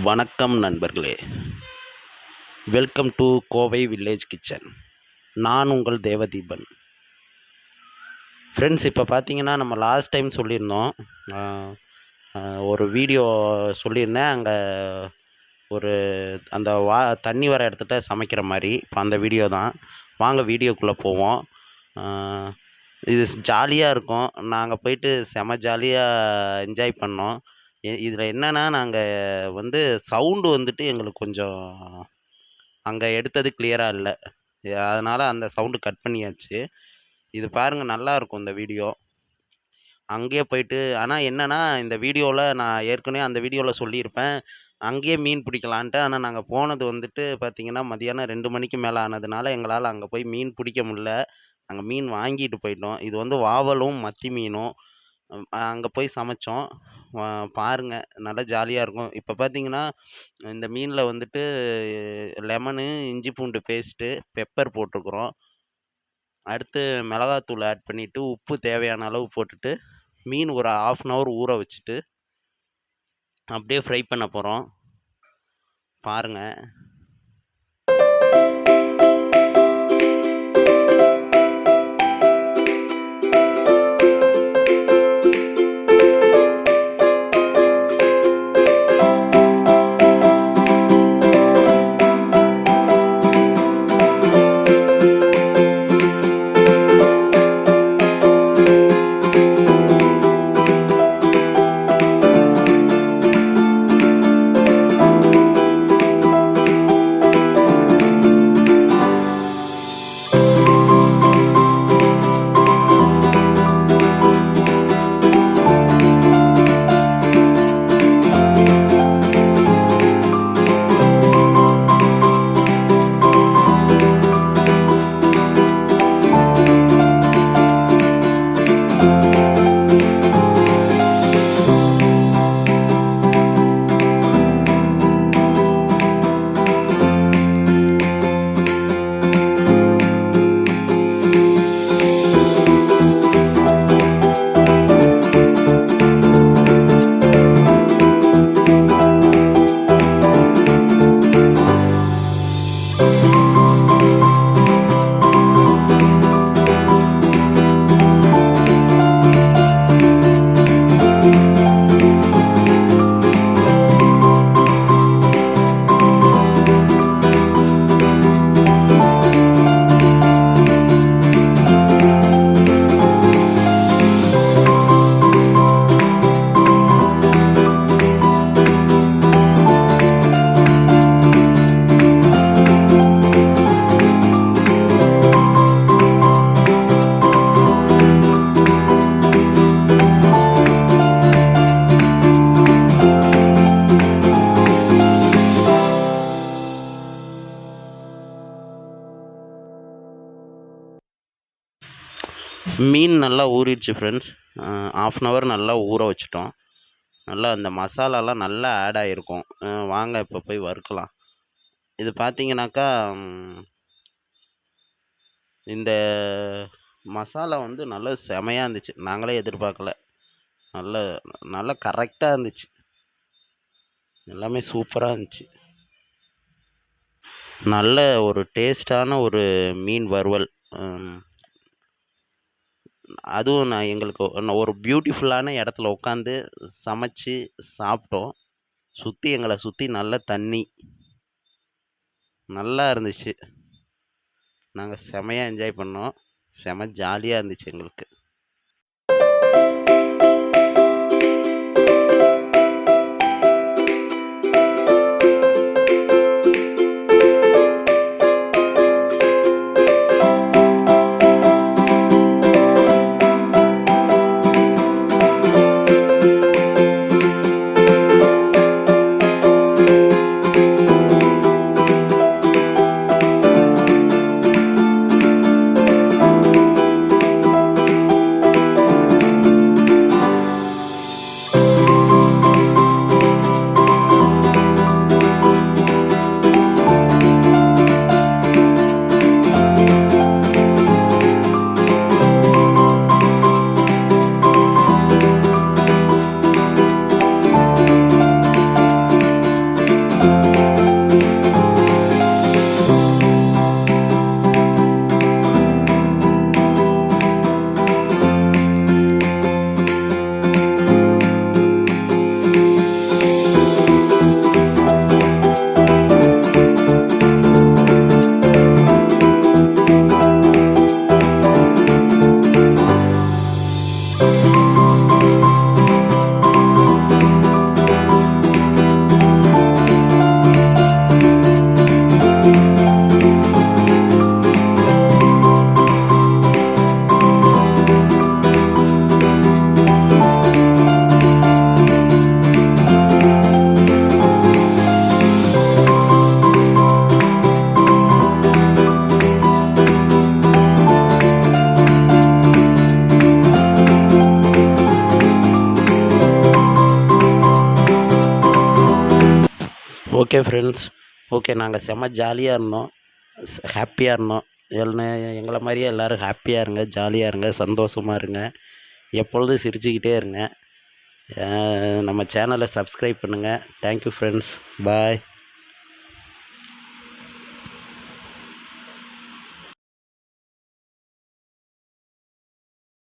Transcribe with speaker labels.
Speaker 1: வணக்கம் நண்பர்களே, welcome to Kovai village kitchen. நான் உங்கள் தேவதீபன். ஃப்ரெண்ட்ஸ், இப்போ பார்த்தீங்கன்னா நம்ம லாஸ்ட் டைம் சொல்லியிருந்தோம். ஒரு வீடியோ சொல்லியிருந்தேன். அங்கே ஒரு அந்த தண்ணி வர இடத்துட்ட சமைக்கிற மாதிரி. இப்போ அந்த வீடியோ தான். வாங்க வீடியோக்குள்ளே போவோம். இது ஜாலியாக இருக்கும். நாங்கள் போயிட்டு செம ஜாலியாக என்ஜாய் பண்ணோம். இதில் என்னென்னா, நாங்கள் சவுண்டு எங்களுக்கு கொஞ்சம் அங்கே எடுத்தது கிளியராக இல்லை. அதனால் அந்த சவுண்டு கட் பண்ணியாச்சு. இது பாருங்கள், நல்லாயிருக்கும் இந்த வீடியோ. அங்கேயே போயிட்டு ஆனால் என்னென்னா, இந்த வீடியோவில் நான் ஏற்கனவே அந்த வீடியோவில் சொல்லியிருப்பேன், அங்கேயே மீன் பிடிக்கலான்ட்டு. ஆனால் நாங்கள் போனது பார்த்திங்கன்னா மதியானம் 2 மணிக்கு மேலே ஆனதுனால எங்களால் அங்கே போய் மீன் பிடிக்க முடில. நாங்கள் மீன் வாங்கிட்டு போயிட்டோம். இது வாவலும் மத்தி மீனும். அங்கே போய் சமைச்சோம். பாருங்கள், நல்லா ஜாலியாக இருக்கும். இப்போ பார்த்தீங்கன்னா, இந்த மீனில் லெமனு, இஞ்சி பூண்டு பேஸ்ட்டு, பெப்பர் போட்டிருக்குறோம். அடுத்து மிளகாத்தூள் ஆட் பண்ணிவிட்டு, உப்பு தேவையான அளவு போட்டுட்டு, மீன் ஒரு 1/2 அன் ஹவர் ஊற வச்சுட்டு அப்படியே ஃப்ரை பண்ண போகிறோம். பாருங்கள். மீன் நல்லா ஊறிடுச்சு ஃப்ரெண்ட்ஸ். 1/2 அன் ஹவர் நல்லா ஊற வச்சுட்டோம். நல்லா அந்த மசாலாலாம் நல்லா ஆட் ஆகிருக்கும். வாங்க இப்போ போய் வறுக்கலாம். இது பார்த்தீங்கன்னாக்கா, இந்த மசாலா நல்லா செமையாக இருந்துச்சு. நாங்களே எதிர்பார்க்கல. நல்ல நல்லா கரெக்டாக இருந்துச்சு. எல்லாமே சூப்பராக இருந்துச்சு. நல்ல ஒரு டேஸ்டான ஒரு மீன் வறுவல். அதுவும் எங்களுக்கு ஒரு பியூட்டிஃபுல்லான இடத்துல உட்காந்து சமைச்சு சாப்பிட்டோம். எங்களை சுற்றி நல்ல தண்ணி நல்லா இருந்துச்சு. நாங்கள் செமையாக என்ஜாய் பண்ணோம். செம ஜாலியாக இருந்துச்சு எங்களுக்கு. Okay friends. ஓகே, நாங்கள் செம்ம ஜாலியாக இருந்தோம். ஹாப்பியாக இருந்தோம். எங்களை மாதிரியே எல்லோரும் ஹாப்பியாக இருங்க, ஜாலியாக இருங்க, சந்தோஷமா இருங்க. எப்பொழுதும் சிரிச்சுக்கிட்டே இருங்க. நம்ம சேனலை சப்ஸ்கிரைப் பண்ணுங்கள். Thank you friends. பாய்.